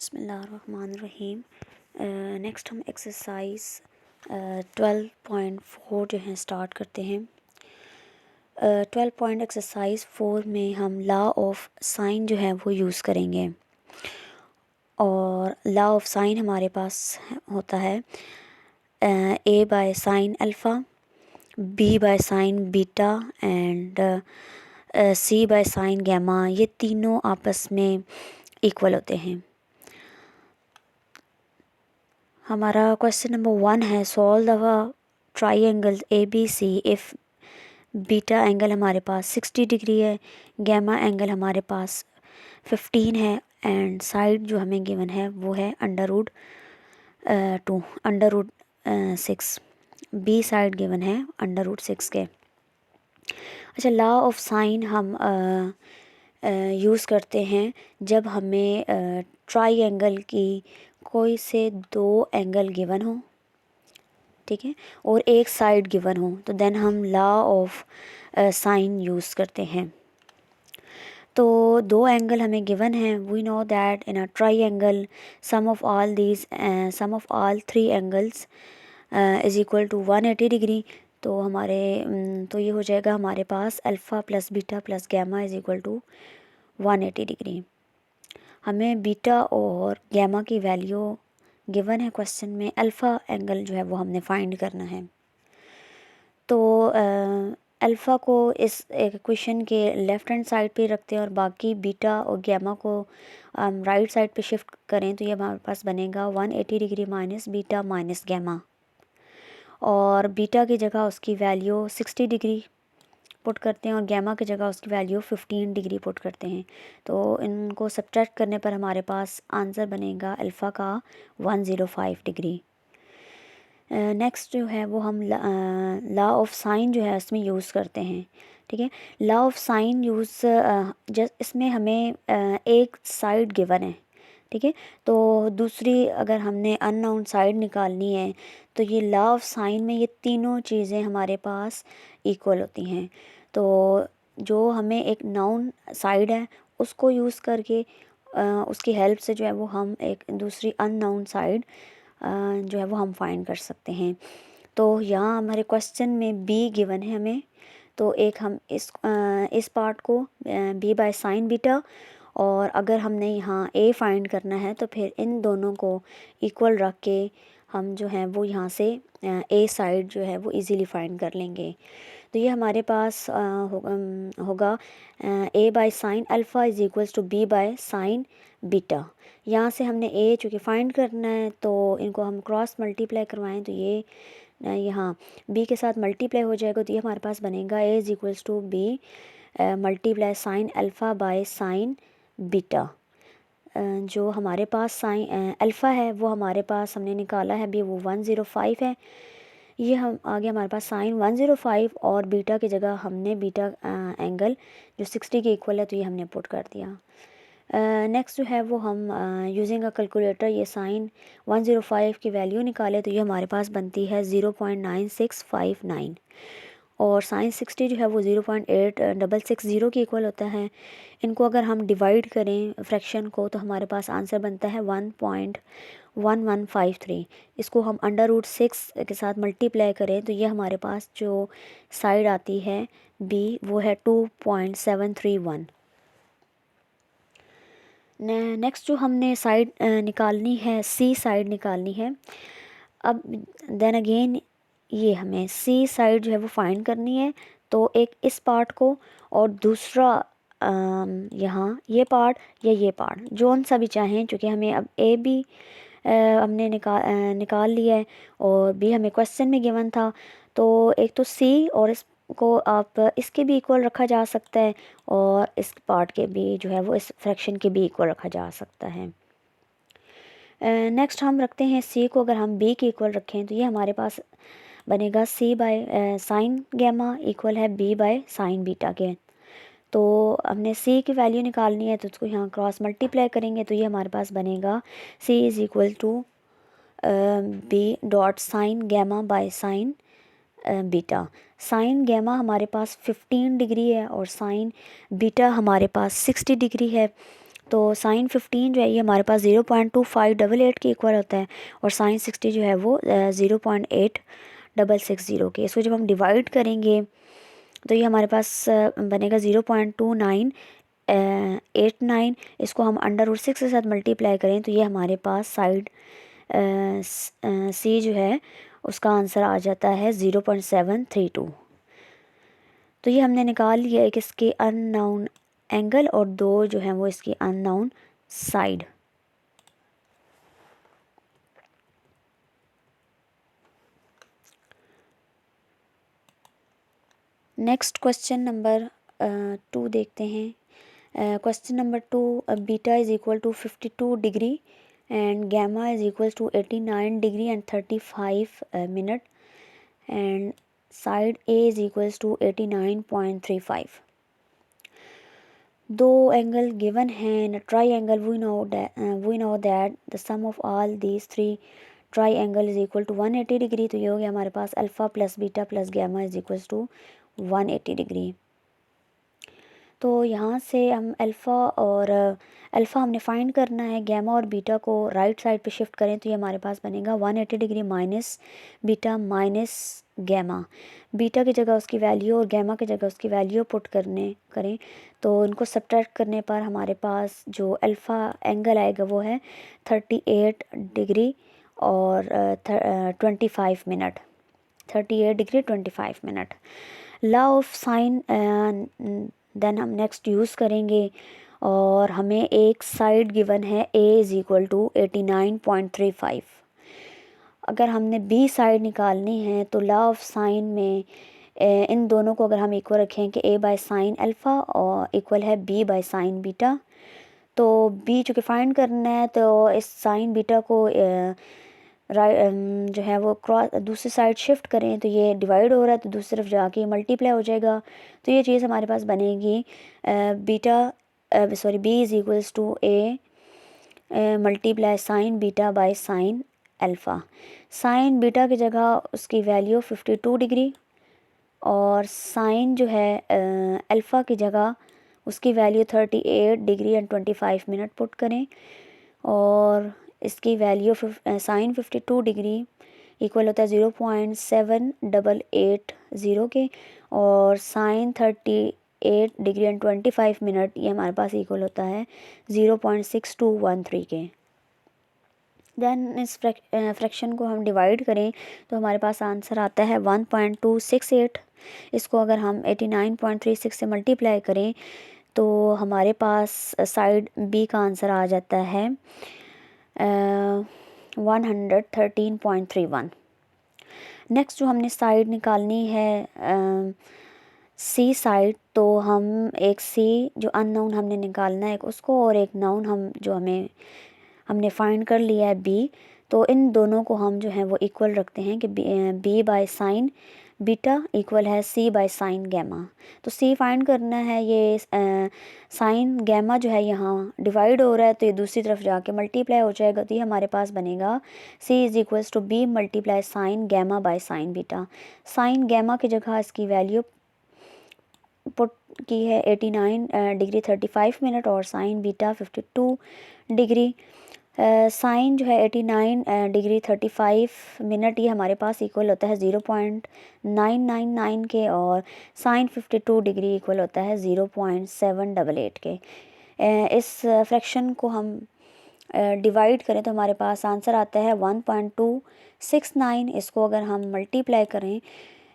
बिस्मिल्लाहिर्रहमानिर्रहीम। नेक्स्ट हम एक्सरसाइज 12.4 जो है स्टार्ट करते हैं। 12 पॉइंट एक्सरसाइज 4 में हम लॉ ऑफ साइन जो है वो यूज़ करेंगे। और लॉ ऑफ साइन हमारे पास होता है a by sine alpha, b by sine beta and c by sine gamma. ये तीनों आपस में इक्वल होते हैं। हमारा क्वेश्चन नंबर 1 है, solve the triangle A B C if beta angle हमारे पास 60 डिग्री है, गैमा एंगल हमारे पास 15 है एंड साइड जो हमें गिवन है वो है √6। बी साइड गिवन है √6 के। अच्छा, लॉ ऑफ साइन हम यूज़ करते हैं जब हमें ट्राइंगल की कोई से दो एंगल गिवन हो, ठीक है, और एक साइड गिवन हो, तो देन हम लॉ ऑफ साइन यूज़ करते हैं। तो दो एंगल हमें गिवन हैं। We know that in a triangle sum of all three angles is equal to 180 degree. तो तो ये हो जाएगा हमारे पास alpha plus beta plus gamma is equal to 180 degree. हमें बीटा और गैमा की वैल्यू गिवन है क्वेश्चन में। अल्फ़ा एंगल जो है वो हमने फाइंड करना है। तो अल्फ़ा को इस इक्वेशन के लेफ़्ट हैंड साइड पे रखते हैं और बाकी बीटा और गैमा को राइट साइड पे शिफ्ट करें तो ये हमारे पास बनेगा 180 degree minus beta minus gamma. और बीटा की जगह उसकी वैल्यू 60 डिग्री पुट करते हैं और गैमा की जगह उसकी वैल्यू 15 डिग्री पुट करते हैं। तो इनको सब्ट्रैक्ट करने पर हमारे पास आंसर बनेगा अल्फ़ा का 105 डिग्री। नेक्स्ट जो है वो हम लॉ ऑफ साइन जो है इसमें यूज़ करते हैं, ठीक है। लॉ ऑफ साइन यूज़ इसमें हमें एक साइड गिवन है, ठीक है। तो दूसरी अगर हमने अननोन साइड निकालनी है तो ये लॉ ऑफ साइन में ये तीनों चीज़ें हमारे पास इक्वल होती हैं। तो जो हमें एक नाउन साइड है उसको यूज़ करके उसकी हेल्प से जो है वो हम एक दूसरी अननोन साइड जो है वो हम फाइंड कर सकते हैं। तो यहाँ हमारे क्वेश्चन में बी गिवन है हमें। तो एक हम इस पार्ट को बी बाय साइन बीटा, और अगर हमने यहाँ ए फाइंड करना है तो फिर इन दोनों को इक्वल रख के हम जो है वो यहाँ से ए साइड जो है वो इजीली फाइंड कर लेंगे। तो ये हमारे पास होगा a by sine alpha is equals to B by sine beta. यहाँ से हमने ए चूँकि फाइंड करना है तो इनको हम क्रॉस मल्टीप्लाई करवाएं तो ये यहाँ बी के साथ मल्टीप्लाई हो जाएगा। तो ये हमारे पास बनेगा a is equals to B multiply sine alpha by sine beta. जो हमारे पास साइन अल्फ़ा है वो हमारे पास हमने निकाला है अभी, वो 105 है। ये हम आगे हमारे पास साइन 105 और बीटा की जगह हमने बीटा एंगल जो 60 के इक्वल है तो ये हमने पुट कर दिया। नेक्स्ट जो है वो हम यूजिंग अ कैलकुलेटर ये साइन 105 की वैल्यू निकाले तो ये हमारे पास बनती है 0.9659 और साइन 60 जो है वो 0.8660 की इक्वल होता है। इनको अगर हम डिवाइड करें फ्रैक्शन को तो हमारे पास आंसर बनता है 1.1153। इसको हम √6 के साथ मल्टीप्लाई करें तो ये हमारे पास जो साइड आती है बी वो है 2.731। नेक्स्ट जो हमने साइड निकालनी है सी साइड निकालनी है। अब देन अगेन ये हमें सी साइड जो है वो फाइंड करनी है। तो एक इस पार्ट को और दूसरा यहाँ ये पार्ट या ये पार्ट जोन सा भी चाहें, क्योंकि हमें अब ए बी हमने निकाल लिया है और बी हमें क्वेश्चन में गिवन था। तो एक तो सी और इसको आप इसके भी इक्वल रखा जा सकता है और इस पार्ट के भी जो है वो इस फ्रैक्शन के भी इक्वल रखा जा सकता है। नेक्स्ट हम रखते हैं सी को, अगर हम बी के इक्वल रखें तो ये हमारे पास बनेगा c by sine gamma equal है बी बाय साइन बीटा के। तो हमने सी की वैल्यू निकालनी है तो उसको यहाँ क्रॉस मल्टीप्लाई करेंगे तो ये हमारे पास बनेगा c is equal to b dot sine gamma by sine beta. Sine gamma हमारे पास 15 डिग्री है और साइन बीटा हमारे पास 60 डिग्री है। तो साइन 15 जो है ये हमारे पास 0.2588 के इक्वल होता है और साइन 60 जो है वो 0.8660 के। इसको जब हम डिवाइड करेंगे तो ये हमारे पास बनेगा 0.2989। इसको हम √6 के साथ मल्टीप्लाई करें तो ये हमारे पास साइड सी जो है उसका आंसर आ जाता है 0.732। तो ये हमने निकाल लिया एक इसके अननाउन एंगल और दो जो हैं वो इसकी unknown side. Next question number 2 देखते हैं। Question number 2, beta is equal to 52 degree and gamma is equals to 89 degree and 35 minute and side A is equals to 89.35। दो एंगल गिवन है in triangle. we know that the sum of all these three triangle is equal to 180 degree. तो ये हो गया हमारे पास alpha plus beta plus gamma is equals to 180 degree. तो यहाँ से हम अल्फ़ा हमने फाइंड करना है, गैमा और बीटा को राइट साइड पे शिफ्ट करें तो ये हमारे पास बनेगा 180 degree minus beta minus gamma. Beta की जगह उसकी वैल्यू और गैमा की जगह उसकी वैल्यू पुट करें तो उनको सब्ट्रैक्ट करने पर हमारे पास जो अल्फ़ा एंगल आएगा वो है 38 डिग्री और 25 minute. 38 degree 25 minute. Law of sine then हम नेक्स्ट यूज़ करेंगे और हमें एक साइड गिवन है A इज़ इक्वल टू 89.35। अगर हमने B साइड निकालनी है तो लॉ ऑफ साइन में इन दोनों को अगर हम इक्वल रखें कि A बाय साइन अल्फ़ा और इक्वल है B बाय साइन बीटा, तो B चूँकि फाइंड करना है तो इस साइन बीटा को जो है वो क्रॉस दूसरी साइड शिफ्ट करें तो ये डिवाइड हो रहा है तो दूसरी तरफ जाके मल्टीप्लाई हो जाएगा। तो ये चीज़ हमारे पास बनेगी B is equals to A multiply sine beta by sine alpha. Sine beta की जगह उसकी वैल्यू 52 डिग्री और साइन जो है अल्फ़ा की जगह उसकी value 38 degree and 25 minute put करें और इसकी वैल्यू साइन 52 डिग्री इक्वल होता है 0.7880 के और साइन 38 डिग्री एंड 25 मिनट ये हमारे पास इक्वल होता है 0.6213 के। देन इस फ्रैक्शन को हम डिवाइड करें तो हमारे पास आंसर आता है 1.268। इसको अगर हम 89.36 से मल्टीप्लाई करें तो हमारे पास साइड बी का आंसर आ जाता है 113.31। नेक्स्ट जो हमने साइड निकालनी है सी साइड, तो हम एक सी जो अननोन हमने निकालना है एक उसको और एक नाउन हमने फाइंड कर लिया है बी। तो इन दोनों को हम जो है वो इक्वल रखते हैं कि B by sine beta equal है सी बाय साइन गैमा। तो सी फाइंड करना है, ये साइन गैमा जो है यहाँ डिवाइड हो रहा है तो ये दूसरी तरफ जाके मल्टीप्लाई हो जाएगा। तो ये हमारे पास बनेगा c is equals to B multiply sine gamma by sine beta. Sine gamma की जगह इसकी वैल्यू पुट की है 89 डिग्री 35 मिनट और साइन बीटा 52 डिग्री। साइन जो है 89 डिग्री 35 मिनट ये हमारे पास इक्वल होता है 0.999 के और साइन 52 डिग्री इक्वल होता है 0.788 के। इस फ्रैक्शन को हम डिवाइड करें तो हमारे पास आंसर आता है 1.269। इसको अगर हम मल्टीप्लाई करें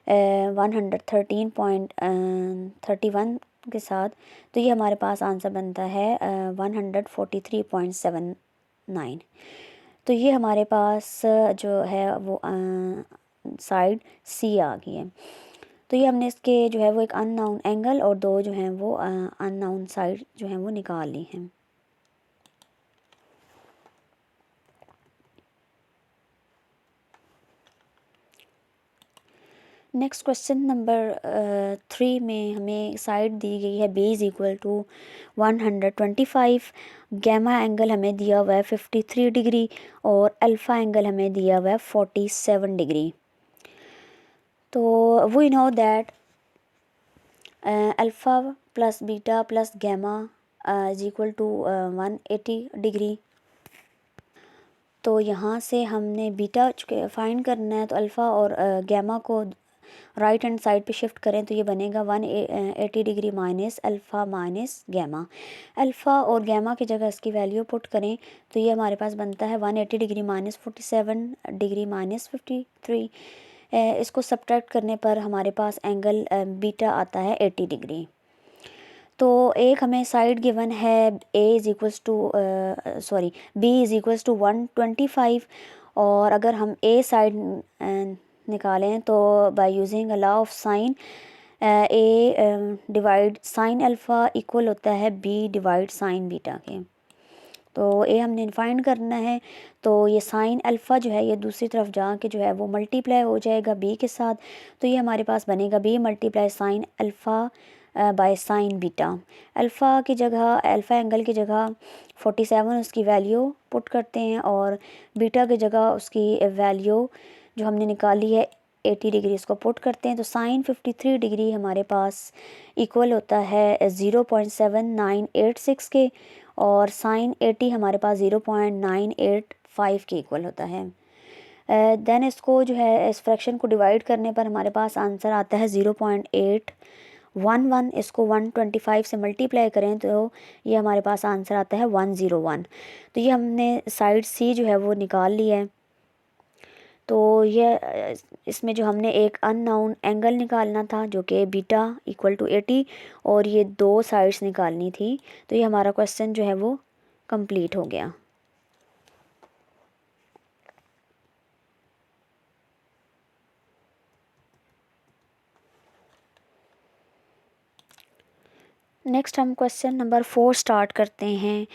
113.31 के साथ तो ये हमारे पास आंसर बनता है 143.79। तो ये हमारे पास जो है वो साइड सी आ गई है। तो ये हमने इसके जो है वो एक अननाउन एंगल और दो जो हैं वो अननाउन साइड जो हैं वो निकाल ली हैं। नेक्स्ट क्वेश्चन नंबर 3 में हमें साइड दी गई है B is equal to 125, gamma angle हमें दिया हुआ है 53 डिग्री और अल्फ़ा एंगल हमें दिया हुआ है 47 डिग्री। तो we know that alpha plus beta plus gamma is equal to 180 degree. तो यहाँ से हमने बीटा फाइंड करना है, तो अल्फ़ा और गैमा को राइट हैंड साइड पे शिफ्ट करें तो ये बनेगा 180 degree minus alpha minus gamma. Alpha और गैमा की जगह इसकी वैल्यू पुट करें तो ये हमारे पास बनता है 180 डिग्री माइनस 47 डिग्री माइनस 53। इसको सब्ट्रैक्ट करने पर हमारे पास एंगल बीटा आता है 80 डिग्री। तो एक हमें साइड गिवन है बी इज़ इक्वल्स टू 125, और अगर हम ए साइड निकालें तो bye using a law of sine A divide sine alpha equal होता है बी डिवाइड साइन बीटा के। तो ए हमने फाइंड करना है, तो ये साइन अल्फ़ा जो है ये दूसरी तरफ जाके जो है वो मल्टीप्लाई हो जाएगा बी के साथ। तो ये हमारे पास बनेगा B multiply sine alpha by sine beta. Alpha की जगह, अल्फ़ा एंगल की जगह 47 उसकी वैल्यू पुट करते हैं, और बीटा की जगह उसकी वैल्यू जो हमने निकाली है 80 डिग्री इसको पुट करते हैं। तो साइन 53 डिग्री हमारे पास इक्वल होता है 0.7986 के, और साइन 80 हमारे पास 0.985 के इक्वल होता है। देन इसको जो है इस फ्रैक्शन को डिवाइड करने पर हमारे पास आंसर आता है 0.811। इसको 125 से मल्टीप्लाई करें तो ये हमारे पास आंसर आता है 101। तो ये हमने साइड सी जो है वो निकाल लिया है। तो ये इसमें जो हमने एक अननोन एंगल निकालना था जो कि बीटा इक्वल टू 80, और ये दो साइड्स निकालनी थी। तो ये हमारा क्वेश्चन जो है वो कंप्लीट हो गया। नेक्स्ट हम क्वेश्चन नंबर 4 स्टार्ट करते हैं।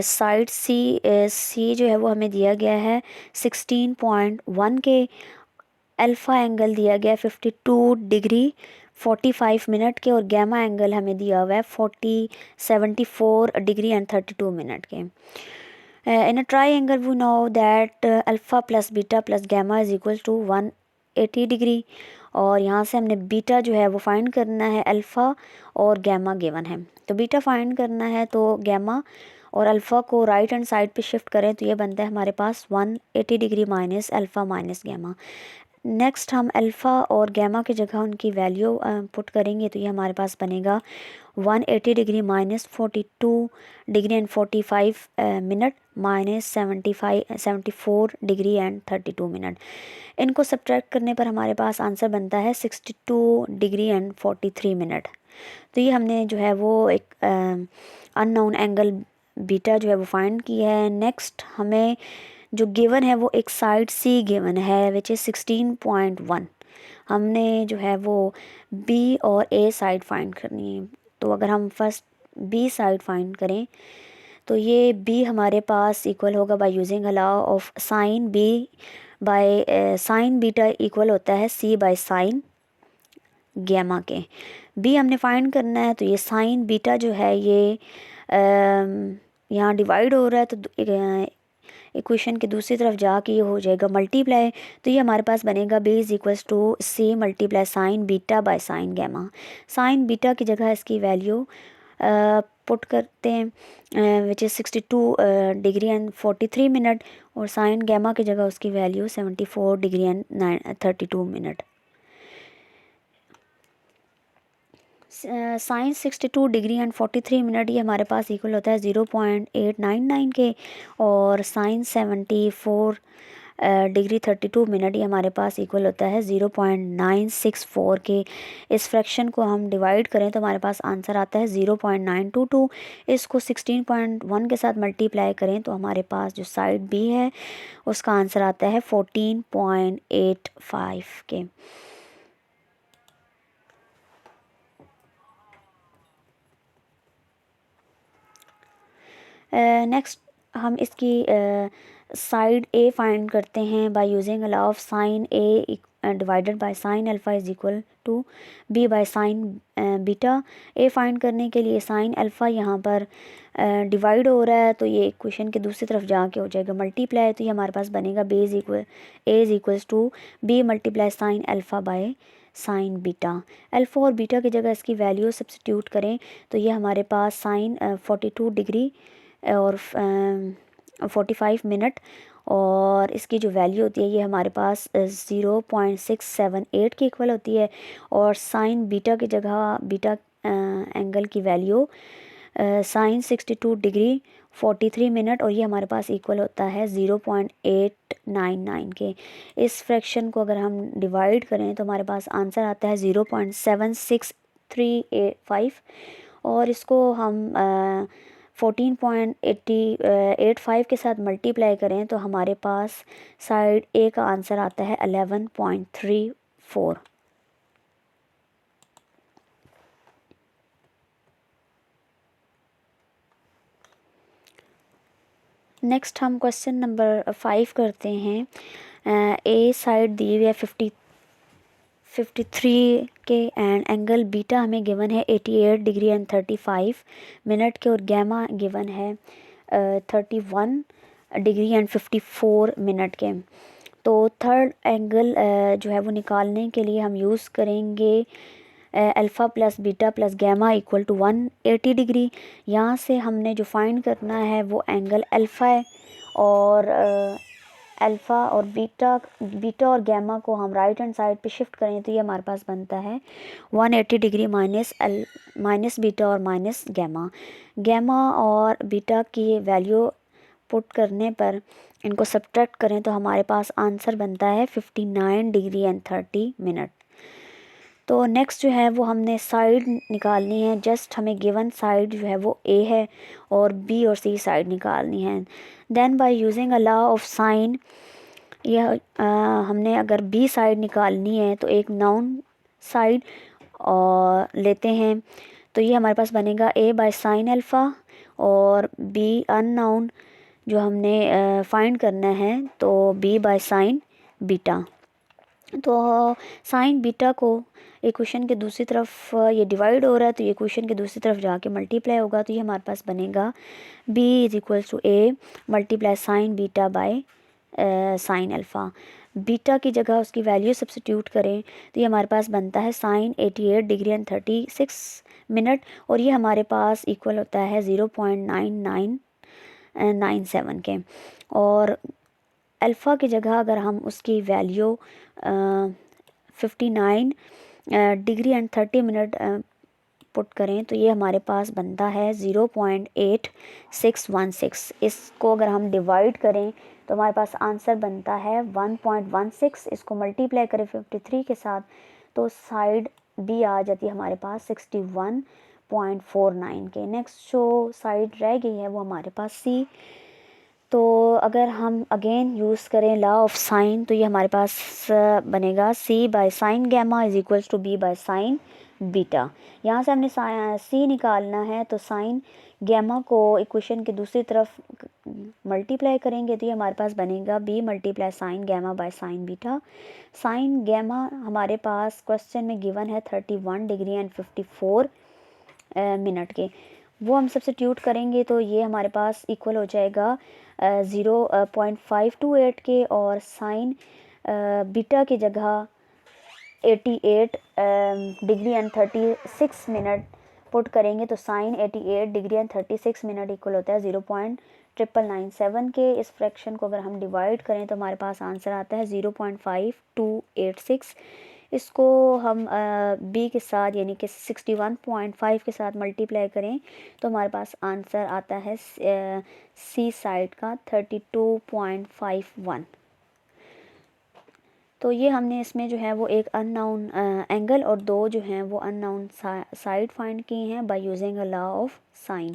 साइड सी जो है वो हमें दिया गया है 16.1 के, अल्फ़ा एंगल दिया गया 52 डिग्री 45 मिनट के, और गैमा एंगल हमें दिया हुआ है 74 डिग्री एंड 32 मिनट के। इन अ ट्राई we know that alpha plus beta plus gamma is equal to 180 degree, और यहाँ से हमने बीटा जो है वो फाइंड करना है, अल्फ़ा और गैमा गिवन है। तो बीटा फाइंड करना है तो गैमा और अल्फ़ा को राइट हैंड साइड पे शिफ्ट करें तो ये बनता है हमारे पास 180 degree minus alpha minus gamma. Next हम अल्फ़ा और गैमा की जगह उनकी वैल्यू पुट करेंगे तो ये हमारे पास बनेगा 180 degree minus 42 degree and 45 minute minus 74 degree and 32 minute. इनको सब्ट्रैक्ट करने पर हमारे पास आंसर बनता है 62 डिग्री एंड 43 मिनट। तो ये हमने जो है वो एक अननोन एंगल बीटा जो है वो फाइंड किया है। नेक्स्ट हमें जो गिवन है वो एक साइड सी गिवन है विच इज़ 16.1। हमने जो है वो बी और ए साइड फाइंड करनी है। तो अगर हम फर्स्ट बी साइड फाइंड करें तो ये बी हमारे पास इक्वल होगा by using a law of sine B by sine beta equal होता है सी बाय साइन गैमा के। बी हमने फाइंड करना है, तो ये साइन बीटा जो है ये यहाँ डिवाइड हो रहा है, तो इक्वेशन के दूसरी तरफ जाके ये हो जाएगा मल्टीप्लाई। तो ये हमारे पास बनेगा B is equals to C multiply sine beta by sine gamma. Sine beta की जगह इसकी वैल्यू पुट करते हैं which is 62 degree and 43 minute, और साइन गैमा की जगह उसकी value 74 degree and 32 minute. Sine 62 degree and 43 minute ये हमारे पास इक्वल होता है 0.899 के, और साइन 74 डिग्री 32 मिनट ये हमारे पास इक्वल होता है 0.964 के। इस फ्रैक्शन को हम डिवाइड करें तो हमारे पास आंसर आता है 0.922। इसको 16.1 के साथ मल्टीप्लाई करें तो हमारे पास जो साइड बी है उसका आंसर आता है 14.85 के। नेक्स्ट हम इसकी साइड ए फाइंड करते हैं by using law of sine A divided by sine alpha is equal to B by sine beta. A find करने के लिए साइन अल्फ़ा यहाँ पर डिवाइड हो रहा है, तो ये इक्वेशन के दूसरी तरफ जाके हो जाएगा मल्टीप्लाई। तो ये हमारे पास बनेगा B is equal A is equals to B multiply sine alpha by sine beta. Alpha और बीटा की जगह इसकी वैल्यू सब्स्टिट्यूट करें तो ये हमारे पास साइन 42 डिग्री और 45 मिनट, और इसकी जो वैल्यू होती है ये हमारे पास 0.678 के इक्वल होती है। और साइन बीटा की जगह बीटा एंगल की वैल्यू साइन 62 डिग्री 43 मिनट, और ये हमारे पास इक्वल होता है 0.899 के। इस फ्रैक्शन को अगर हम डिवाइड करें तो हमारे पास आंसर आता है 0.76385, और इसको हम 14.85 के साथ मल्टीप्लाई करें तो हमारे पास साइड ए का आंसर आता है 11.34। नेक्स्ट हम क्वेश्चन नंबर 5 करते हैं। ए साइड दी हुई है 53 के, एंड एंगल बीटा हमें गिवन है 88 डिग्री एंड 35 मिनट के, और गैमा गिवन है 31 डिग्री एंड 54 मिनट के। तो थर्ड एंगल जो है वो निकालने के लिए हम यूज़ करेंगे alpha plus beta plus gamma equal to 180 degree. यहाँ से हमने जो फाइंड करना है वो एंगल अल्फ़ा है, और अल्फ़ा और बीटा और गैमा को हम राइट हैंड साइड पे शिफ्ट करें तो ये हमारे पास बनता है 180 डिग्री माइनस बीटा और माइनस गैमा। गैमा और बीटा की वैल्यू पुट करने पर इनको सब्ट्रैक्ट करें तो हमारे पास आंसर बनता है 59 डिग्री एंड 30 मिनट। तो नेक्स्ट जो है वो हमने साइड निकालनी है। जस्ट हमें गिवन साइड जो है वो ए है और बी और सी साइड निकालनी है। Then by using a law of sine, यह हमने अगर बी साइड निकालनी है तो एक नाउन साइड और लेते हैं, तो ये हमारे पास बनेगा ए बाय साइन अल्फ़ा, और बी अननाउन जो हमने फाइंड करना है तो बी बाय साइन बीटा। तो साइन बीटा को इक्वेशन के दूसरी तरफ ये डिवाइड हो रहा है तो ये इक्वेशन के दूसरी तरफ जाके मल्टीप्लाई होगा, तो ये हमारे पास बनेगा b is equals to A multiply sine beta by sine alpha. Beta की जगह उसकी वैल्यू सब्स्टिट्यूट करें तो ये हमारे पास बनता है साइन 88 डिग्री एंड 36 मिनट, और ये हमारे पास इक्वल होता है 0.9997 के। और अल्फ़ा की जगह अगर हम उसकी value 59 degree and 30 minute put करें तो ये हमारे पास बनता है 0.8616। इसको अगर हम डिवाइड करें तो हमारे पास आंसर बनता है 1.16। इसको मल्टीप्लाई करें 53 के साथ तो साइड बी आ जाती है हमारे पास 61.49 के। नेक्स्ट जो साइड रह गई है वो हमारे पास सी। तो अगर हम अगेन यूज़ करें लॉ ऑफ साइन तो ये हमारे पास बनेगा c by sine gamma is equals to B by sine beta. यहाँ से हमने सी निकालना है तो साइन गैमा को इक्वेशन के दूसरी तरफ मल्टीप्लाई करेंगे तो ये हमारे पास बनेगा B multiply sine gamma by sine beta. Sine gamma हमारे पास क्वेश्चन में गिवन है 31 डिग्री एंड 54 मिनट के, वो हम सब्स्टिट्यूट करेंगे तो ये हमारे पास इक्वल हो जाएगा 0.528 के, और साइन बीटा की जगह 88 डिग्री एंड 36 मिनट पुट करेंगे तो sine 88 degree and 36 minute equal होता है 0.997 के। इस फ्रैक्शन को अगर हम डिवाइड करें तो हमारे पास आंसर आता है 0.5286। इसको हम बी के साथ यानी कि 61.5 के साथ मल्टीप्लाई करें तो हमारे पास आंसर आता है सी साइड का 32.51। तो ये हमने इसमें जो है वो एक अननाउन एंगल और दो जो हैं वो अननाउन साइड फाइंड की हैं by using a law of sign.